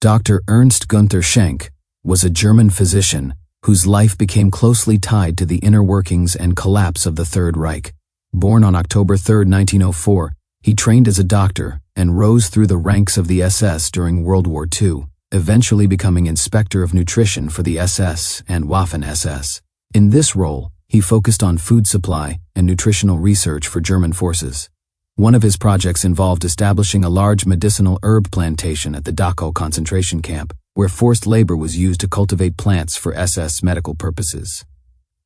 Dr. Ernst Günther Schenk was a German physician whose life became closely tied to the inner workings and collapse of the Third Reich. Born on October 3, 1904, he trained as a doctor and rose through the ranks of the SS during World War II, eventually becoming Inspector of Nutrition for the SS and Waffen-SS. In this role, he focused on food supply and nutritional research for German forces. One of his projects involved establishing a large medicinal herb plantation at the Dachau concentration camp, where forced labor was used to cultivate plants for SS medical purposes.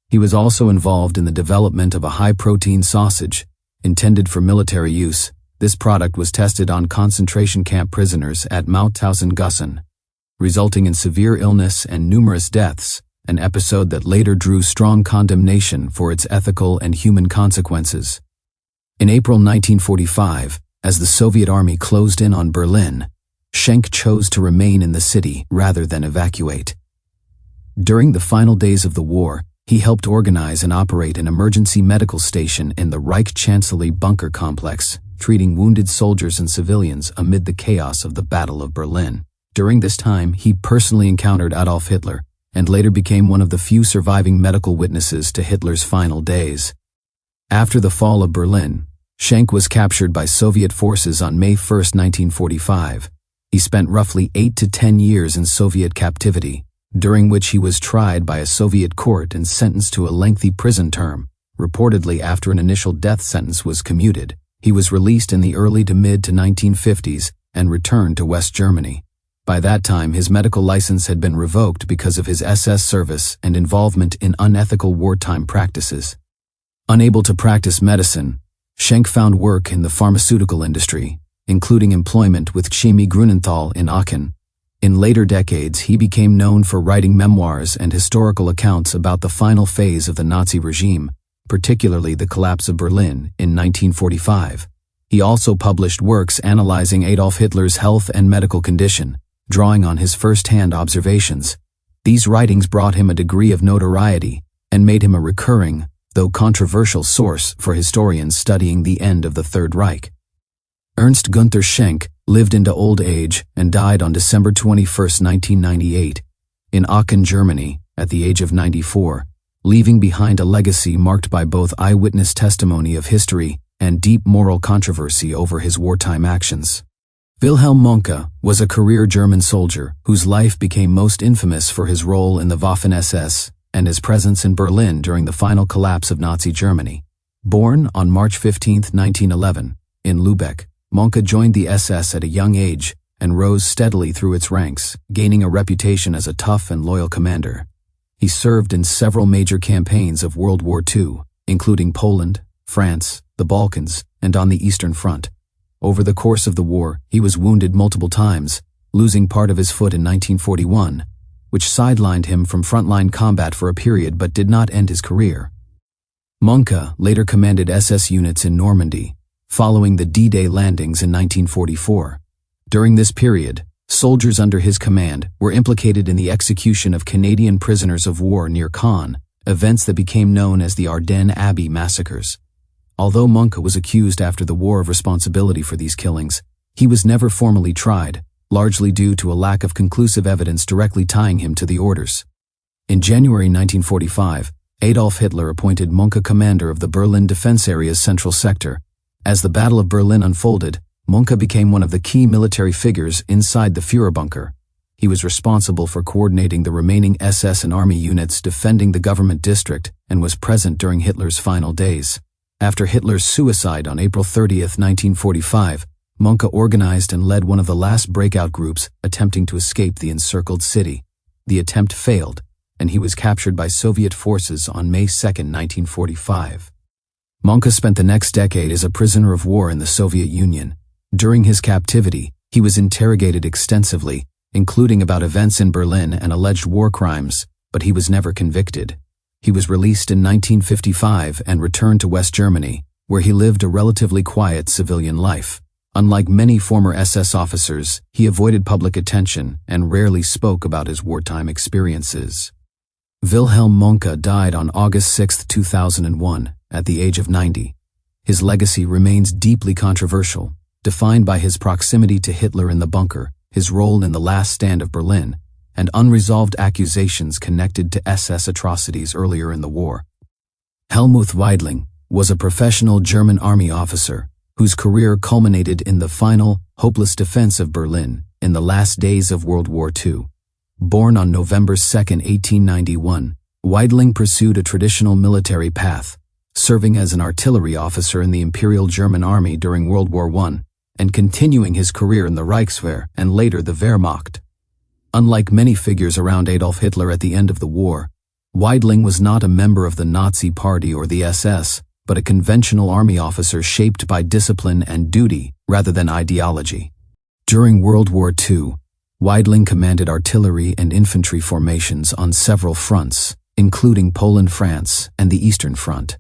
He was also involved in the development of a high-protein sausage intended for military use. This product was tested on concentration camp prisoners at Mauthausen-Gusen, resulting in severe illness and numerous deaths, an episode that later drew strong condemnation for its ethical and human consequences. In April 1945, as the Soviet army closed in on Berlin, Schenk chose to remain in the city rather than evacuate. During the final days of the war, he helped organize and operate an emergency medical station in the Reich Chancellery bunker complex, treating wounded soldiers and civilians amid the chaos of the Battle of Berlin. During this time, he personally encountered Adolf Hitler and later became one of the few surviving medical witnesses to Hitler's final days. After the fall of Berlin, Schenk was captured by Soviet forces on May 1, 1945. He spent roughly 8 to 10 years in Soviet captivity, during which he was tried by a Soviet court and sentenced to a lengthy prison term. Reportedly, after an initial death sentence was commuted, he was released in the early to mid to 1950s and returned to West Germany. By that time, his medical license had been revoked because of his SS service and involvement in unethical wartime practices. Unable to practice medicine, Schenk found work in the pharmaceutical industry, including employment with Chemie Grünenthal in Aachen. In later decades, he became known for writing memoirs and historical accounts about the final phase of the Nazi regime, particularly the collapse of Berlin in 1945. He also published works analyzing Adolf Hitler's health and medical condition, drawing on his first-hand observations. These writings brought him a degree of notoriety and made him a recurring, though controversial, source for historians studying the end of the Third Reich. Ernst Günther Schenk lived into old age and died on December 21, 1998, in Aachen, Germany, at the age of 94, leaving behind a legacy marked by both eyewitness testimony of history and deep moral controversy over his wartime actions. Wilhelm Mohnke was a career German soldier whose life became most infamous for his role in the Waffen-SS and his presence in Berlin during the final collapse of Nazi Germany. Born on March 15, 1911, in Lübeck, Mohnke joined the SS at a young age and rose steadily through its ranks, gaining a reputation as a tough and loyal commander. He served in several major campaigns of World War II, including Poland, France, the Balkans, and on the Eastern Front. Over the course of the war, he was wounded multiple times, losing part of his foot in 1941, which sidelined him from frontline combat for a period but did not end his career. Mohnke later commanded SS units in Normandy, following the D-Day landings in 1944. During this period, soldiers under his command were implicated in the execution of Canadian prisoners of war near Caen, events that became known as the Ardennes Abbey massacres. Although Mohnke was accused after the war of responsibility for these killings, he was never formally tried, largely due to a lack of conclusive evidence directly tying him to the orders. In January 1945, Adolf Hitler appointed Mohnke commander of the Berlin Defense Area's central sector. As the Battle of Berlin unfolded, Mohnke became one of the key military figures inside the Führerbunker. He was responsible for coordinating the remaining SS and army units defending the government district and was present during Hitler's final days. After Hitler's suicide on April 30, 1945, Mohnke organized and led one of the last breakout groups attempting to escape the encircled city. The attempt failed, and he was captured by Soviet forces on May 2, 1945. Mohnke spent the next decade as a prisoner of war in the Soviet Union. During his captivity, he was interrogated extensively, including about events in Berlin and alleged war crimes, but he was never convicted. He was released in 1955 and returned to West Germany, where he lived a relatively quiet civilian life. Unlike many former SS officers, he avoided public attention and rarely spoke about his wartime experiences. Wilhelm Mohnke died on August 6, 2001, at the age of 90. His legacy remains deeply controversial, defined by his proximity to Hitler in the bunker his role in the last stand of Berlin, and unresolved accusations connected to SS atrocities earlier in the war. Helmuth Weidling was a professional German army officer whose career culminated in the final, hopeless defense of Berlin in the last days of World War II. Born on November 2, 1891, Weidling pursued a traditional military path, serving as an artillery officer in the Imperial German Army during World War I, and continuing his career in the Reichswehr and later the Wehrmacht. Unlike many figures around Adolf Hitler at the end of the war, Weidling was not a member of the Nazi Party or the SS, but a conventional army officer shaped by discipline and duty rather than ideology. During World War II, Weidling commanded artillery and infantry formations on several fronts, including Poland, France, and the Eastern Front.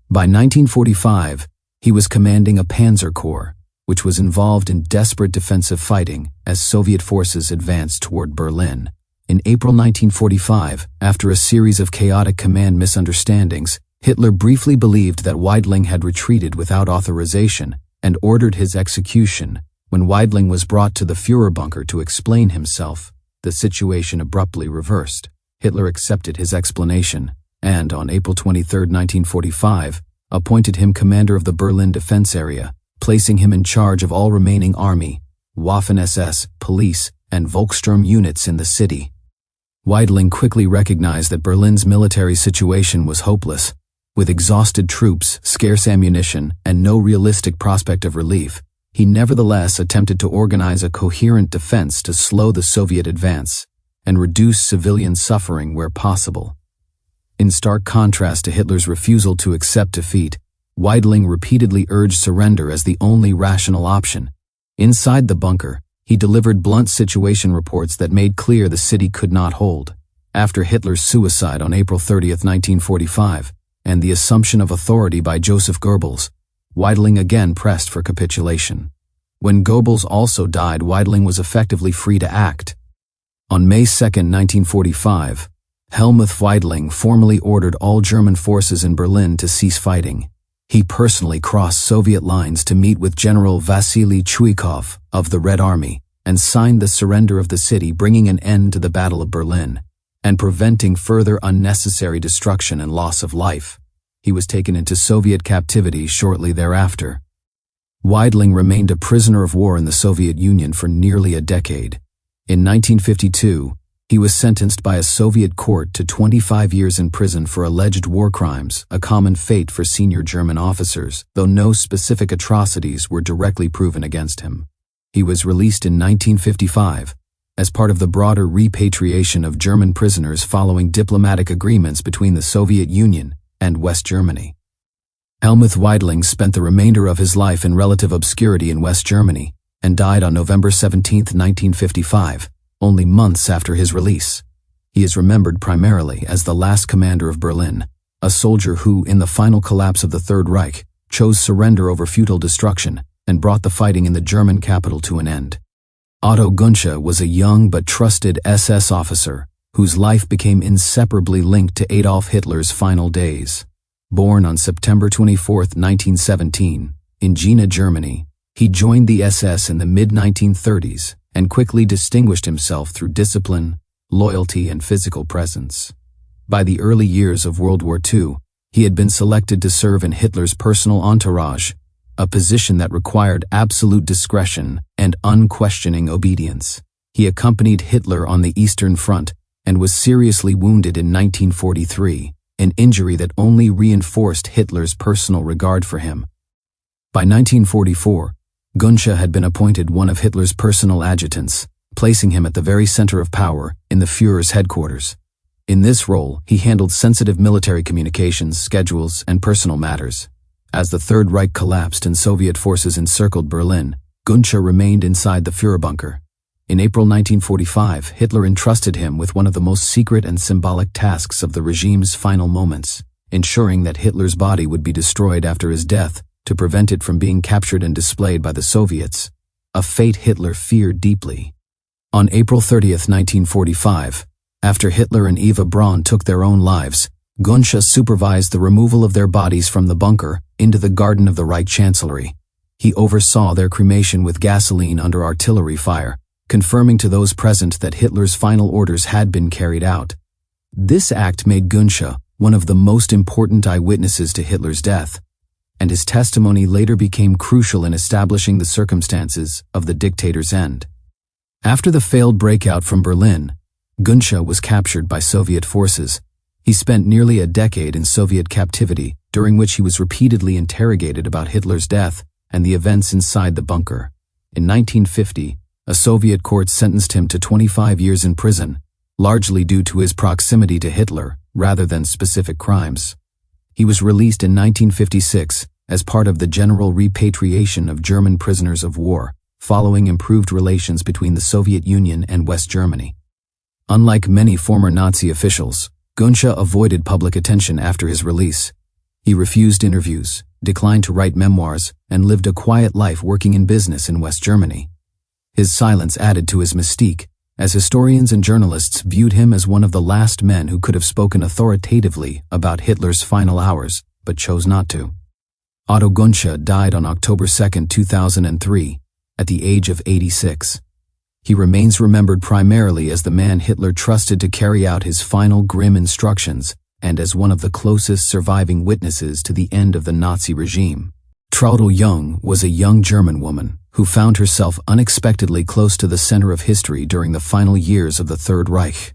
By 1945, he was commanding a Panzer Corps, which was involved in desperate defensive fighting as Soviet forces advanced toward Berlin. In April 1945, after a series of chaotic command misunderstandings, Hitler briefly believed that Weidling had retreated without authorization and ordered his execution. When Weidling was brought to the Führer bunker to explain himself, the situation abruptly reversed. Hitler accepted his explanation and, on April 23, 1945, appointed him commander of the Berlin defense area, placing him in charge of all remaining army, Waffen-SS, police, and Volkssturm units in the city. Weidling quickly recognized that Berlin's military situation was hopeless. With exhausted troops, scarce ammunition, and no realistic prospect of relief, he nevertheless attempted to organize a coherent defense to slow the Soviet advance and reduce civilian suffering where possible. In stark contrast to Hitler's refusal to accept defeat, Weidling repeatedly urged surrender as the only rational option. Inside the bunker, he delivered blunt situation reports that made clear the city could not hold. After Hitler's suicide on April 30, 1945, and the assumption of authority by Joseph Goebbels, Weidling again pressed for capitulation. When Goebbels also died, Weidling was effectively free to act. On May 2, 1945, Helmuth Weidling formally ordered all German forces in Berlin to cease fighting. He personally crossed Soviet lines to meet with General Vasily Chuikov of the Red Army and signed the surrender of the city, bringing an end to the Battle of Berlin and preventing further unnecessary destruction and loss of life. He was taken into Soviet captivity shortly thereafter. Weidling remained a prisoner of war in the Soviet Union for nearly a decade. In 1952, he was sentenced by a Soviet court to 25 years in prison for alleged war crimes, a common fate for senior German officers, though no specific atrocities were directly proven against him. He was released in 1955 as part of the broader repatriation of German prisoners following diplomatic agreements between the Soviet Union and West Germany. Helmuth Weidling spent the remainder of his life in relative obscurity in West Germany and died on November 17, 1955. Only months after his release. He is remembered primarily as the last commander of Berlin, a soldier who, in the final collapse of the Third Reich, chose surrender over futile destruction and brought the fighting in the German capital to an end. Otto Gunsche was a young but trusted SS officer whose life became inseparably linked to Adolf Hitler's final days. Born on September 24, 1917, in Jena, Germany, he joined the SS in the mid-1930s and quickly distinguished himself through discipline, loyalty, and physical presence. By the early years of World War II, he had been selected to serve in Hitler's personal entourage, a position that required absolute discretion and unquestioning obedience. He accompanied Hitler on the Eastern Front and was seriously wounded in 1943, an injury that only reinforced Hitler's personal regard for him. By 1944, Gunsche had been appointed one of Hitler's personal adjutants, placing him at the very center of power in the Führer's headquarters. In this role, he handled sensitive military communications, schedules, and personal matters. As the Third Reich collapsed and Soviet forces encircled Berlin, Gunsche remained inside the Führer bunker. In April 1945, Hitler entrusted him with one of the most secret and symbolic tasks of the regime's final moments, ensuring that Hitler's body would be destroyed after his death to prevent it from being captured and displayed by the Soviets, a fate Hitler feared deeply. On April 30, 1945, after Hitler and Eva Braun took their own lives, Gunsche supervised the removal of their bodies from the bunker into the garden of the Reich Chancellery. He oversaw their cremation with gasoline under artillery fire, confirming to those present that Hitler's final orders had been carried out. This act made Günsche one of the most important eyewitnesses to Hitler's death, and his testimony later became crucial in establishing the circumstances of the dictator's end. After the failed breakout from Berlin, Günsche was captured by Soviet forces. He spent nearly a decade in Soviet captivity, during which he was repeatedly interrogated about Hitler's death and the events inside the bunker. In 1950, a Soviet court sentenced him to 25 years in prison, largely due to his proximity to Hitler rather than specific crimes. He was released in 1956 as part of the general repatriation of German prisoners of war, following improved relations between the Soviet Union and West Germany. Unlike many former Nazi officials, Günsche avoided public attention after his release. He refused interviews, declined to write memoirs, and lived a quiet life working in business in West Germany. His silence added to his mystique, as historians and journalists viewed him as one of the last men who could have spoken authoritatively about Hitler's final hours, but chose not to. Otto Günsche died on October 2, 2003, at the age of 86. He remains remembered primarily as the man Hitler trusted to carry out his final grim instructions and as one of the closest surviving witnesses to the end of the Nazi regime. Traudl Jung was a young German woman who found herself unexpectedly close to the center of history during the final years of the Third Reich.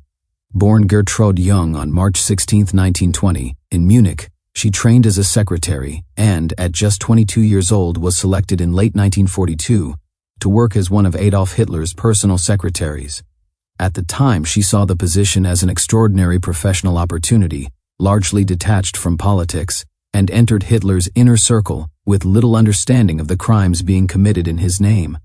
Born Gertrude Jung on March 16, 1920, in Munich, she trained as a secretary and, at just 22 years old, was selected in late 1942 to work as one of Adolf Hitler's personal secretaries. At the time, she saw the position as an extraordinary professional opportunity, largely detached from politics, and entered Hitler's inner circle with little understanding of the crimes being committed in his name.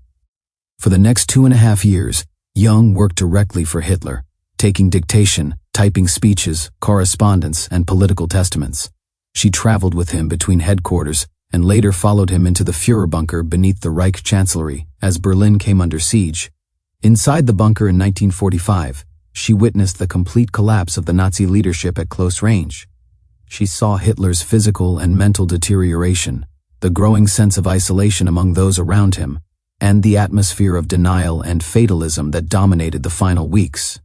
For the next 2.5 years, Jung worked directly for Hitler, taking dictation, typing speeches, correspondence, and political testaments. She traveled with him between headquarters and later followed him into the Führer bunker beneath the Reich Chancellery as Berlin came under siege. Inside the bunker in 1945, she witnessed the complete collapse of the Nazi leadership at close range. She saw Hitler's physical and mental deterioration, the growing sense of isolation among those around him, and the atmosphere of denial and fatalism that dominated the final weeks.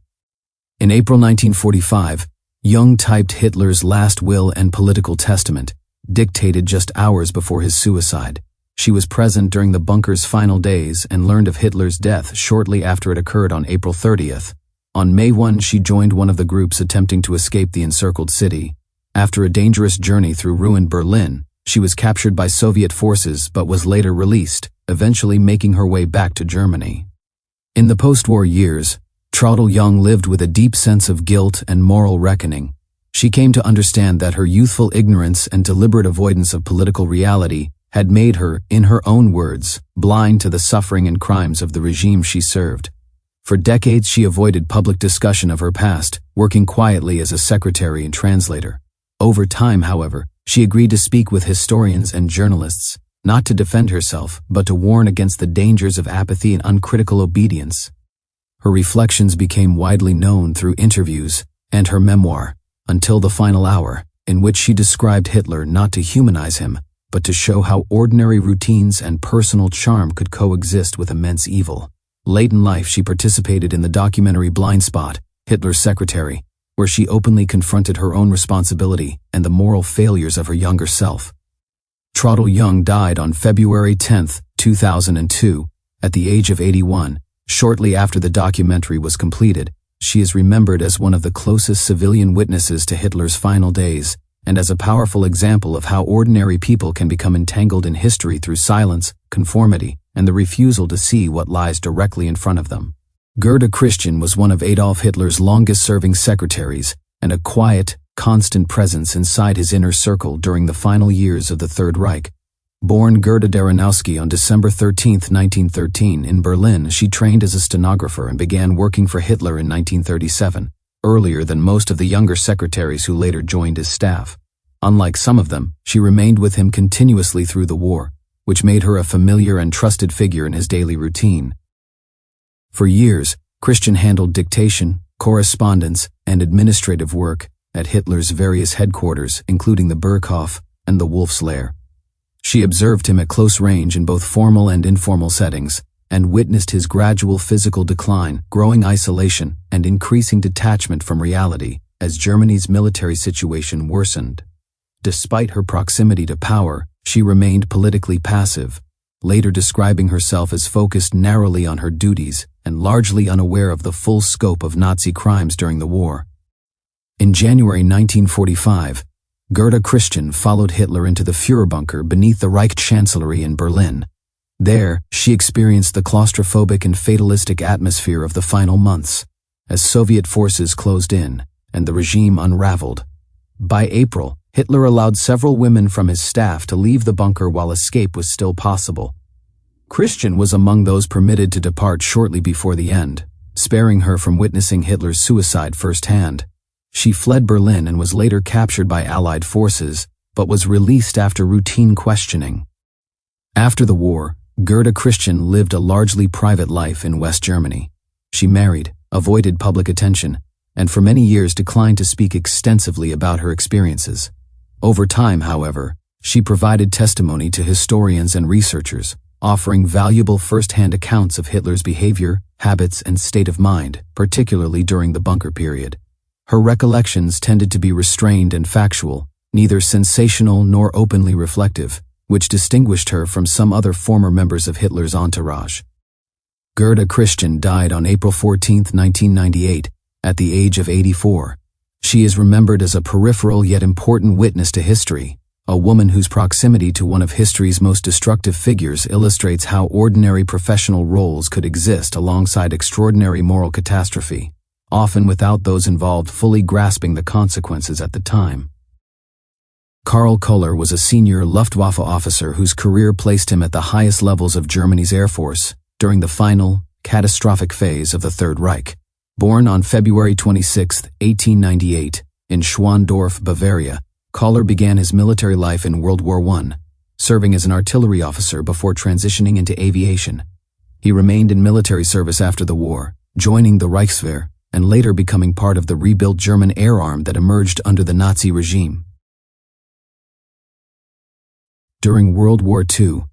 In April 1945, Jung typed Hitler's last will and political testament, dictated just hours before his suicide. She was present during the bunker's final days and learned of Hitler's death shortly after it occurred on April 30th. On May 1, she joined one of the groups attempting to escape the encircled city. After a dangerous journey through ruined Berlin, she was captured by Soviet forces but was later released, eventually making her way back to Germany. In the post-war years, Traudl Jung lived with a deep sense of guilt and moral reckoning. She came to understand that her youthful ignorance and deliberate avoidance of political reality had made her, in her own words, blind to the suffering and crimes of the regime she served. For decades she avoided public discussion of her past, working quietly as a secretary and translator. Over time, however, she agreed to speak with historians and journalists, not to defend herself, but to warn against the dangers of apathy and uncritical obedience. Her reflections became widely known through interviews and her memoir, Until the Final Hour, in which she described Hitler not to humanize him, but to show how ordinary routines and personal charm could coexist with immense evil. Late in life, she participated in the documentary Blind Spot, Hitler's Secretary, where she openly confronted her own responsibility and the moral failures of her younger self. Traudl Jung died on February 10, 2002, at the age of 81. Shortly after the documentary was completed, she is remembered as one of the closest civilian witnesses to Hitler's final days, and as a powerful example of how ordinary people can become entangled in history through silence, conformity, and the refusal to see what lies directly in front of them. Gerda Christian was one of Adolf Hitler's longest-serving secretaries and a quiet, constant presence inside his inner circle during the final years of the Third Reich. Born Gerda Daranowski on December 13, 1913, in Berlin, she trained as a stenographer and began working for Hitler in 1937, earlier than most of the younger secretaries who later joined his staff. Unlike some of them, she remained with him continuously through the war, which made her a familiar and trusted figure in his daily routine. For years, Christian handled dictation, correspondence, and administrative work at Hitler's various headquarters, including the Burghof and the Wolf's Lair. She observed him at close range in both formal and informal settings, and witnessed his gradual physical decline, growing isolation, and increasing detachment from reality as Germany's military situation worsened. Despite her proximity to power, she remained politically passive, later describing herself as focused narrowly on her duties and largely unaware of the full scope of Nazi crimes during the war. In January 1945, Gerda Christian followed Hitler into the Führerbunker beneath the Reich Chancellery in Berlin. There, she experienced the claustrophobic and fatalistic atmosphere of the final months, as Soviet forces closed in and the regime unraveled. By April, Hitler allowed several women from his staff to leave the bunker while escape was still possible. Christian was among those permitted to depart shortly before the end, sparing her from witnessing Hitler's suicide firsthand. She fled Berlin and was later captured by Allied forces, but was released after routine questioning. After the war, Gerda Christian lived a largely private life in West Germany. She married, avoided public attention, and for many years declined to speak extensively about her experiences. Over time, however, she provided testimony to historians and researchers, offering valuable first-hand accounts of Hitler's behavior, habits, and state of mind, particularly during the bunker period. Her recollections tended to be restrained and factual, neither sensational nor openly reflective, which distinguished her from some other former members of Hitler's entourage. Gerda Christian died on April 14, 1998, at the age of 84. She is remembered as a peripheral yet important witness to history, a woman whose proximity to one of history's most destructive figures illustrates how ordinary professional roles could exist alongside extraordinary moral catastrophe, often without those involved fully grasping the consequences at the time. Karl Koller was a senior Luftwaffe officer whose career placed him at the highest levels of Germany's Air Force during the final, catastrophic phase of the Third Reich. Born on February 26, 1898, in Schwandorf, Bavaria, Koller began his military life in World War I, serving as an artillery officer before transitioning into aviation. He remained in military service after the war, joining the Reichswehr, and later becoming part of the rebuilt German air arm that emerged under the Nazi regime. During World War II,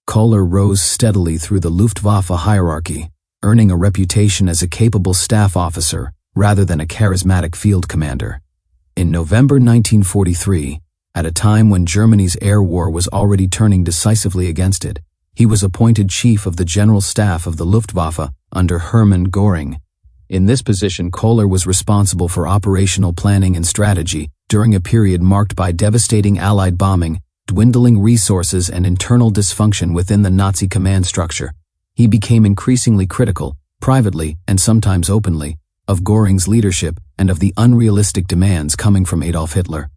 Koller rose steadily through the Luftwaffe hierarchy, earning a reputation as a capable staff officer rather than a charismatic field commander. In November 1943, at a time when Germany's air war was already turning decisively against it, he was appointed chief of the General Staff of the Luftwaffe under Hermann Göring. In this position, Koller was responsible for operational planning and strategy during a period marked by devastating Allied bombing, dwindling resources, and internal dysfunction within the Nazi command structure. He became increasingly critical, privately and sometimes openly, of Göring's leadership and of the unrealistic demands coming from Adolf Hitler.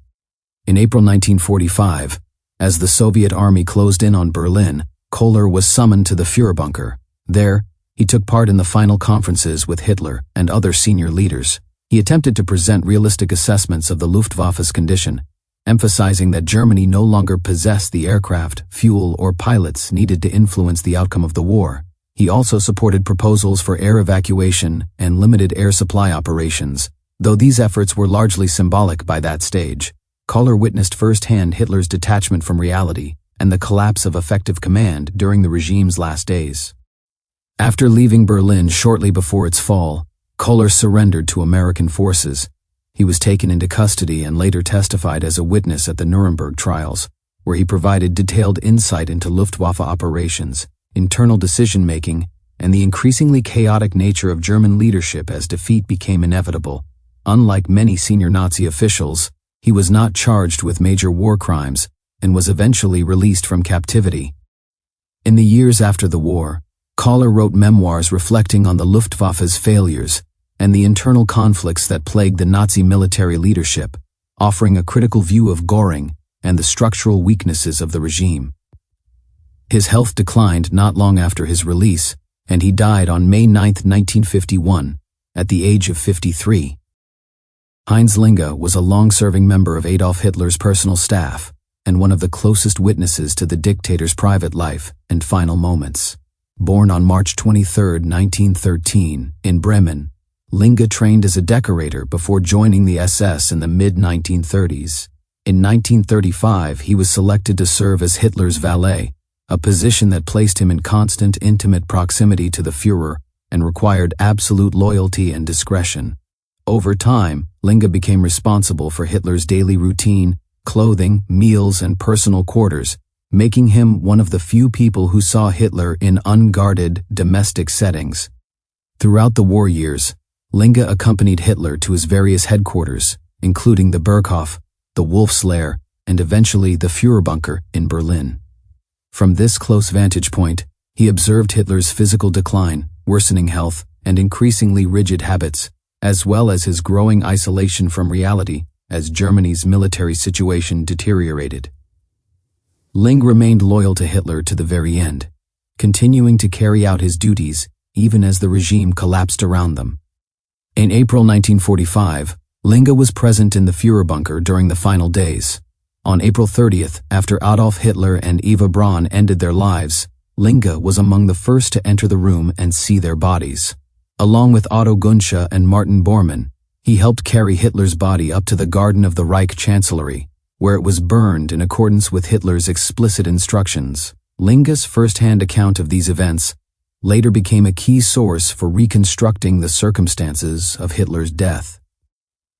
In April 1945, as the Soviet army closed in on Berlin, Koller was summoned to the Führerbunker. There, he took part in the final conferences with Hitler and other senior leaders. He attempted to present realistic assessments of the Luftwaffe's condition, emphasizing that Germany no longer possessed the aircraft, fuel, or pilots needed to influence the outcome of the war. He also supported proposals for air evacuation and limited air supply operations, though these efforts were largely symbolic by that stage. Koller witnessed firsthand Hitler's detachment from reality and the collapse of effective command during the regime's last days. After leaving Berlin shortly before its fall, Koller surrendered to American forces. He was taken into custody and later testified as a witness at the Nuremberg trials, where he provided detailed insight into Luftwaffe operations, internal decision-making, and the increasingly chaotic nature of German leadership as defeat became inevitable. Unlike many senior Nazi officials, he was not charged with major war crimes and was eventually released from captivity. In the years after the war, Koller wrote memoirs reflecting on the Luftwaffe's failures and the internal conflicts that plagued the Nazi military leadership, offering a critical view of Göring and the structural weaknesses of the regime. His health declined not long after his release, and he died on May 9, 1951, at the age of 53. Heinz Linge was a long-serving member of Adolf Hitler's personal staff and one of the closest witnesses to the dictator's private life and final moments. Born on March 23, 1913, in Bremen, Linge trained as a decorator before joining the SS in the mid-1930s. In 1935, he was selected to serve as Hitler's valet, a position that placed him in constant, intimate proximity to the Führer and required absolute loyalty and discretion. Over time, Linge became responsible for Hitler's daily routine, clothing, meals, and personal quarters, making him one of the few people who saw Hitler in unguarded, domestic settings. Throughout the war years, Linge accompanied Hitler to his various headquarters, including the Berghof, the Wolf's Lair, and eventually the Führerbunker in Berlin. From this close vantage point, he observed Hitler's physical decline, worsening health, and increasingly rigid habits, as well as his growing isolation from reality as Germany's military situation deteriorated. Linge remained loyal to Hitler to the very end, continuing to carry out his duties even as the regime collapsed around them. In April 1945, Linge was present in the Führerbunker during the final days. On April 30th, after Adolf Hitler and Eva Braun ended their lives, Linge was among the first to enter the room and see their bodies. Along with Otto Gunsche and Martin Bormann, he helped carry Hitler's body up to the garden of the Reich Chancellery, where it was burned in accordance with Hitler's explicit instructions. Linge's first-hand account of these events later became a key source for reconstructing the circumstances of Hitler's death.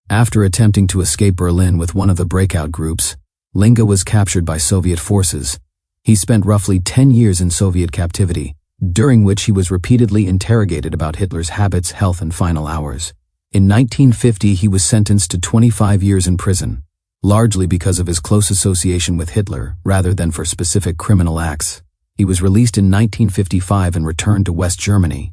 After attempting to escape Berlin with one of the breakout groups, Linge was captured by Soviet forces. He spent roughly 10 years in Soviet captivity, during which he was repeatedly interrogated about Hitler's habits, health, and final hours. In 1950, he was sentenced to 25 years in prison, largely because of his close association with Hitler rather than for specific criminal acts. He was released in 1955 and returned to West Germany.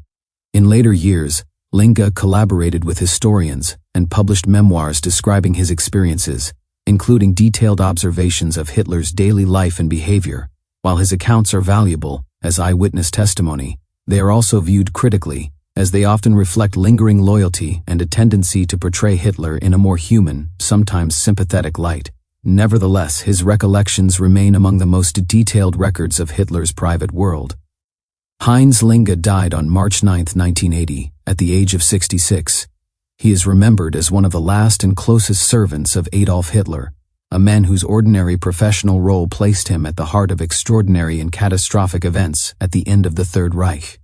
In later years, Linge collaborated with historians and published memoirs describing his experiences, including detailed observations of Hitler's daily life and behavior. While his accounts are valuable as eyewitness testimony, they are also viewed critically, as they often reflect lingering loyalty and a tendency to portray Hitler in a more human, sometimes sympathetic light. Nevertheless, his recollections remain among the most detailed records of Hitler's private world. Heinz Linge died on March 9, 1980, at the age of 66. He is remembered as one of the last and closest servants of Adolf Hitler, a man whose ordinary professional role placed him at the heart of extraordinary and catastrophic events at the end of the Third Reich.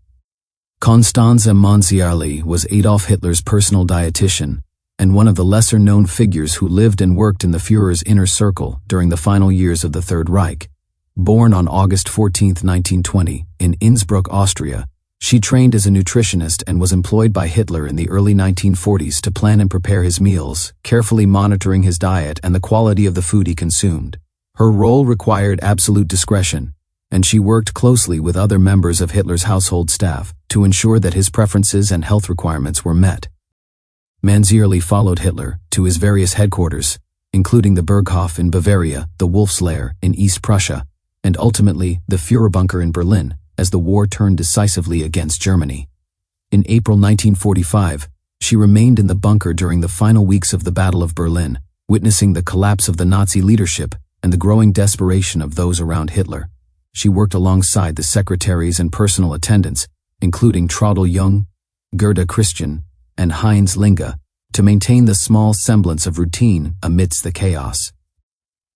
Constanze Manziarli was Adolf Hitler's personal dietitian and one of the lesser-known figures who lived and worked in the Führer's inner circle during the final years of the Third Reich. Born on August 14, 1920, in Innsbruck, Austria, she trained as a nutritionist and was employed by Hitler in the early 1940s to plan and prepare his meals, carefully monitoring his diet and the quality of the food he consumed. Her role required absolute discretion, and she worked closely with other members of Hitler's household staff to ensure that his preferences and health requirements were met. Manziarli followed Hitler to his various headquarters, including the Berghof in Bavaria, the Wolf's Lair in East Prussia, and ultimately the Führerbunker in Berlin, as the war turned decisively against Germany. In April 1945, she remained in the bunker during the final weeks of the Battle of Berlin, witnessing the collapse of the Nazi leadership and the growing desperation of those around Hitler. She worked alongside the secretaries and personal attendants, including Traudl Jung, Gerda Christian, and Heinz Linge, to maintain the small semblance of routine amidst the chaos.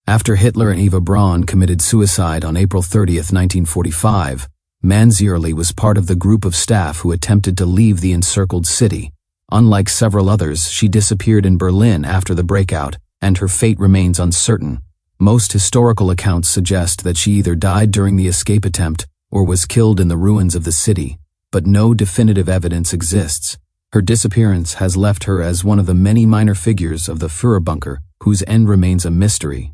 After Hitler and Eva Braun committed suicide on April 30, 1945, Manziarli was part of the group of staff who attempted to leave the encircled city. Unlike several others, she disappeared in Berlin after the breakout, and her fate remains uncertain. Most historical accounts suggest that she either died during the escape attempt or was killed in the ruins of the city, but no definitive evidence exists. Her disappearance has left her as one of the many minor figures of the Führerbunker whose end remains a mystery.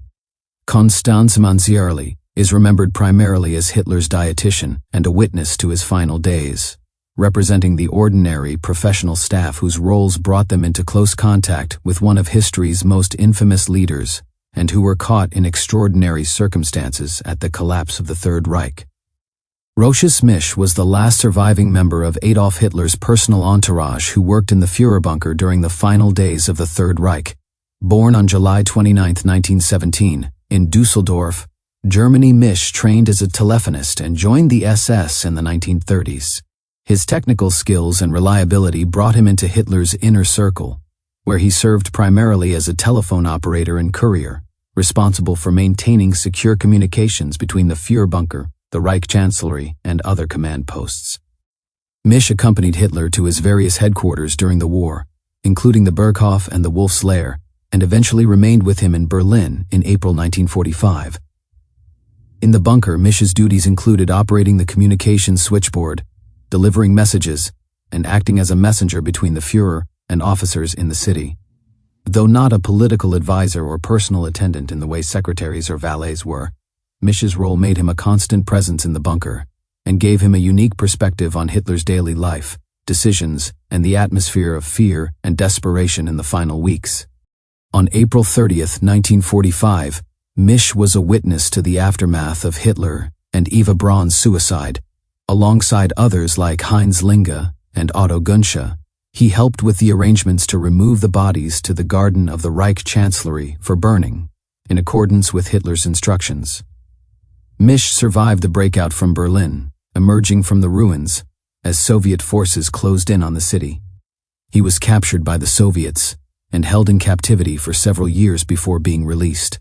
Constanze Manziarli is remembered primarily as Hitler's dietitian and a witness to his final days, representing the ordinary professional staff whose roles brought them into close contact with one of history's most infamous leaders and who were caught in extraordinary circumstances at the collapse of the Third Reich. Rochus Misch was the last surviving member of Adolf Hitler's personal entourage who worked in the Führerbunker during the final days of the Third Reich. Born on July 29, 1917, in Dusseldorf, Germany, Misch trained as a telephonist and joined the SS in the 1930s. His technical skills and reliability brought him into Hitler's inner circle, where he served primarily as a telephone operator and courier, responsible for maintaining secure communications between the Führerbunker, the Reich Chancellery, and other command posts. Misch accompanied Hitler to his various headquarters during the war, including the Berghof and the Wolf's Lair, and eventually remained with him in Berlin in April 1945. In the bunker, Misch's duties included operating the communications switchboard, delivering messages, and acting as a messenger between the Führer and officers in the city. Though not a political advisor or personal attendant in the way secretaries or valets were, Misch's role made him a constant presence in the bunker and gave him a unique perspective on Hitler's daily life, decisions, and the atmosphere of fear and desperation in the final weeks. On April 30, 1945, Misch was a witness to the aftermath of Hitler and Eva Braun's suicide. Alongside others like Heinz Linge and Otto Gunsche, he helped with the arrangements to remove the bodies to the garden of the Reich Chancellery for burning, in accordance with Hitler's instructions. Misch survived the breakout from Berlin, emerging from the ruins as Soviet forces closed in on the city. He was captured by the Soviets and held in captivity for several years before being released.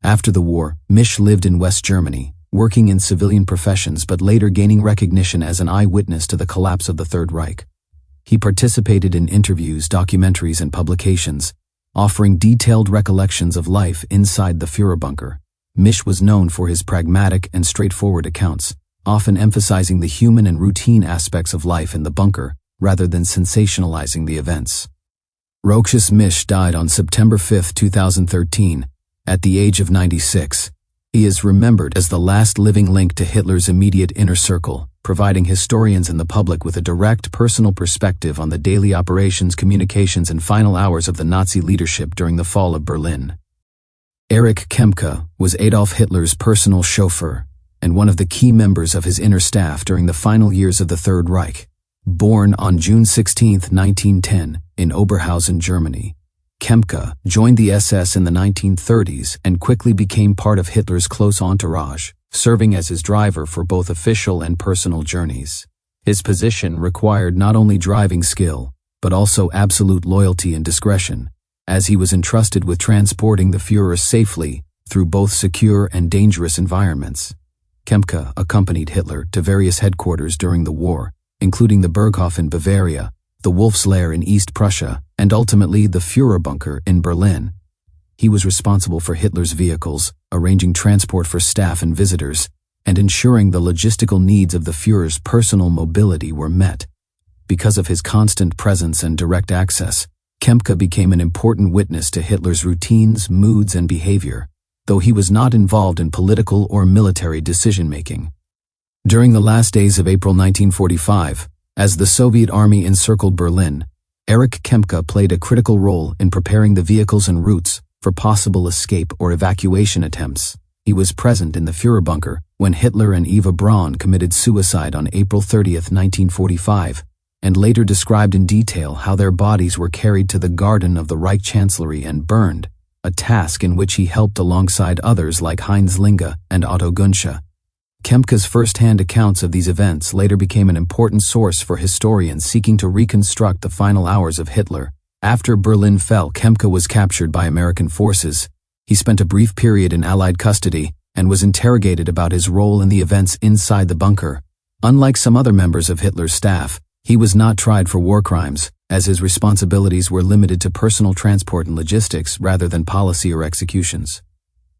After the war, Misch lived in West Germany, working in civilian professions but later gaining recognition as an eyewitness to the collapse of the Third Reich. He participated in interviews, documentaries, and publications, offering detailed recollections of life inside the Führer bunker. Misch was known for his pragmatic and straightforward accounts, often emphasizing the human and routine aspects of life in the bunker rather than sensationalizing the events. Rochus Misch died on September 5, 2013, at the age of 96. He is remembered as the last living link to Hitler's immediate inner circle, providing historians and the public with a direct personal perspective on the daily operations, communications, and final hours of the Nazi leadership during the fall of Berlin. Erich Kempka was Adolf Hitler's personal chauffeur and one of the key members of his inner staff during the final years of the Third Reich. Born on June 16, 1910, in Oberhausen, Germany, Kempka joined the SS in the 1930s and quickly became part of Hitler's close entourage, serving as his driver for both official and personal journeys. His position required not only driving skill, but also absolute loyalty and discretion, as he was entrusted with transporting the Führer safely through both secure and dangerous environments. Kempka accompanied Hitler to various headquarters during the war, including the Berghof in Bavaria, the Wolf's Lair in East Prussia, and ultimately the Führer bunker in Berlin. He was responsible for Hitler's vehicles, arranging transport for staff and visitors, and ensuring the logistical needs of the Führer's personal mobility were met. Because of his constant presence and direct access, Kempka became an important witness to Hitler's routines, moods, and behavior, though he was not involved in political or military decision-making. During the last days of April 1945, as the Soviet army encircled Berlin, Erich Kempka played a critical role in preparing the vehicles and routes for possible escape or evacuation attempts. He was present in the Führer bunker when Hitler and Eva Braun committed suicide on April 30, 1945, and later described in detail how their bodies were carried to the garden of the Reich Chancellery and burned, a task in which he helped alongside others like Heinz Linge and Otto Gunsche. Kempka's first-hand accounts of these events later became an important source for historians seeking to reconstruct the final hours of Hitler. After Berlin fell, Kempka was captured by American forces. He spent a brief period in Allied custody and was interrogated about his role in the events inside the bunker. Unlike some other members of Hitler's staff, he was not tried for war crimes, as his responsibilities were limited to personal transport and logistics rather than policy or executions.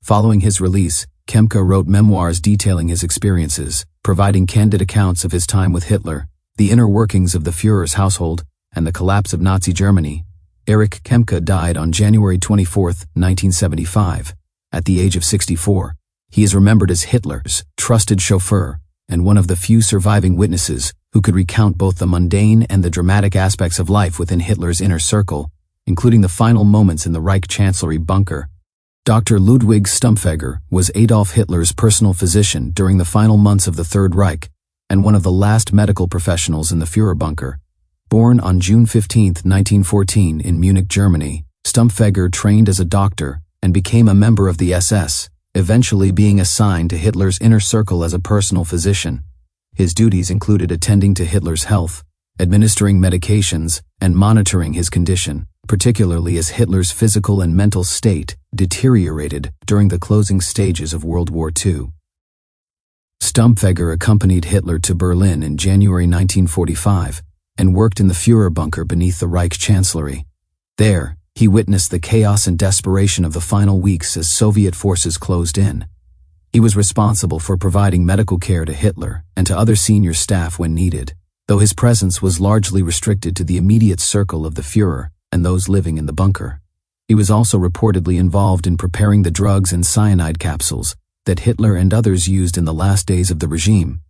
Following his release, Kempka wrote memoirs detailing his experiences, providing candid accounts of his time with Hitler, the inner workings of the Führer's household, and the collapse of Nazi Germany. Erich Kempka died on January 24, 1975, at the age of 64. He is remembered as Hitler's trusted chauffeur and one of the few surviving witnesses who could recount both the mundane and the dramatic aspects of life within Hitler's inner circle, including the final moments in the Reich Chancellery bunker. Dr. Ludwig Stumpfegger was Adolf Hitler's personal physician during the final months of the Third Reich and one of the last medical professionals in the Führer bunker. Born on June 15, 1914 in Munich, Germany, Stumpfegger trained as a doctor and became a member of the SS, eventually being assigned to Hitler's inner circle as a personal physician. His duties included attending to Hitler's health, administering medications, and monitoring his condition, particularly as Hitler's physical and mental state deteriorated during the closing stages of World War II. Stumpfegger accompanied Hitler to Berlin in January 1945 and worked in the Führer bunker beneath the Reich Chancellery. There, he witnessed the chaos and desperation of the final weeks as Soviet forces closed in. He was responsible for providing medical care to Hitler and to other senior staff when needed, though his presence was largely restricted to the immediate circle of the Führer and those living in the bunker. He was also reportedly involved in preparing the drugs and cyanide capsules that Hitler and others used in the last days of the regime.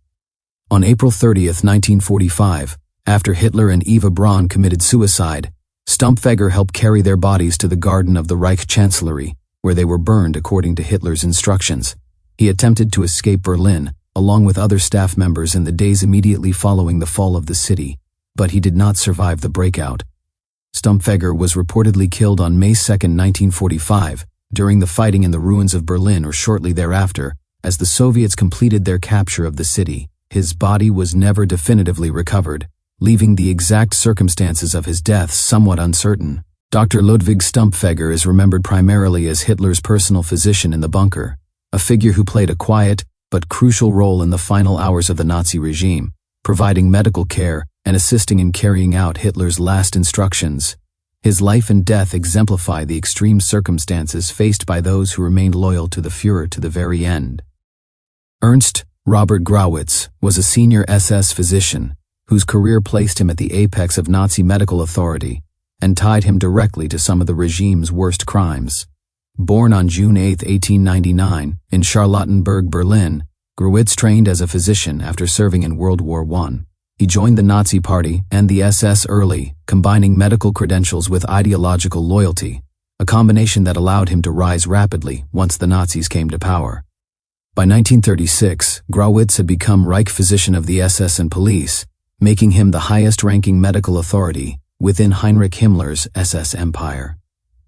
On April 30, 1945, after Hitler and Eva Braun committed suicide, Stumpfegger helped carry their bodies to the garden of the Reich Chancellery, where they were burned according to Hitler's instructions. He attempted to escape Berlin, along with other staff members in the days immediately following the fall of the city, but he did not survive the breakout. Stumpfegger was reportedly killed on May 2, 1945, during the fighting in the ruins of Berlin or shortly thereafter, as the Soviets completed their capture of the city. His body was never definitively recovered, leaving the exact circumstances of his death somewhat uncertain. Dr. Ludwig Stumpfegger is remembered primarily as Hitler's personal physician in the bunker, a figure who played a quiet but crucial role in the final hours of the Nazi regime, providing medical care and assisting in carrying out Hitler's last instructions. His life and death exemplify the extreme circumstances faced by those who remained loyal to the Führer to the very end. Ernst Robert Grawitz was a senior SS physician whose career placed him at the apex of Nazi medical authority and tied him directly to some of the regime's worst crimes. Born on June 8, 1899, in Charlottenburg, Berlin, Grawitz trained as a physician after serving in World War I. He joined the Nazi Party and the SS early, combining medical credentials with ideological loyalty, a combination that allowed him to rise rapidly once the Nazis came to power. By 1936, Grawitz had become Reich Physician of the SS and Police, making him the highest-ranking medical authority within Heinrich Himmler's SS empire.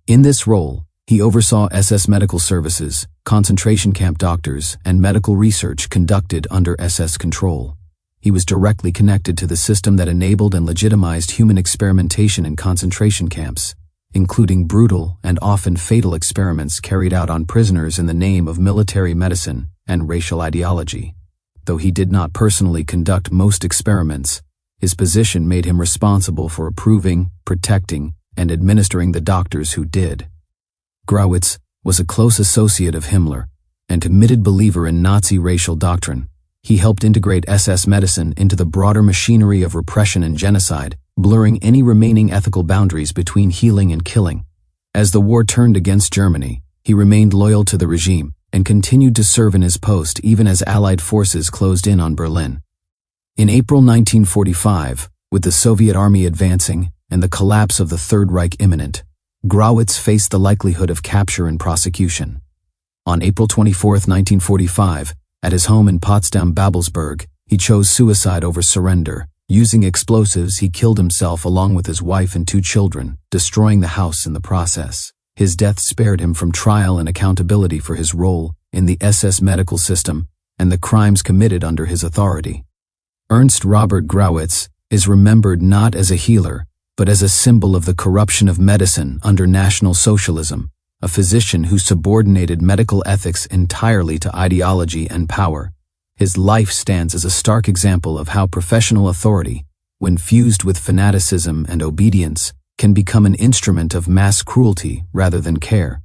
In this role, he oversaw SS medical services, concentration camp doctors, and medical research conducted under SS control. He was directly connected to the system that enabled and legitimized human experimentation in concentration camps, including brutal and often fatal experiments carried out on prisoners in the name of military medicine and racial ideology. Though he did not personally conduct most experiments, his position made him responsible for approving, protecting, and administering the doctors who did. Grawitz was a close associate of Himmler and committed believer in Nazi racial doctrine. He helped integrate SS medicine into the broader machinery of repression and genocide, blurring any remaining ethical boundaries between healing and killing. As the war turned against Germany, he remained loyal to the regime and continued to serve in his post even as Allied forces closed in on Berlin. In April 1945, with the Soviet army advancing and the collapse of the Third Reich imminent, Grawitz faced the likelihood of capture and prosecution. On April 24, 1945, at his home in Potsdam-Babelsberg, he chose suicide over surrender. Using explosives, he killed himself along with his wife and 2 children, destroying the house in the process. His death spared him from trial and accountability for his role in the SS medical system and the crimes committed under his authority. Ernst Robert Grawitz is remembered not as a healer, but as a symbol of the corruption of medicine under National Socialism, a physician who subordinated medical ethics entirely to ideology and power. His life stands as a stark example of how professional authority, when fused with fanaticism and obedience, can become an instrument of mass cruelty rather than care.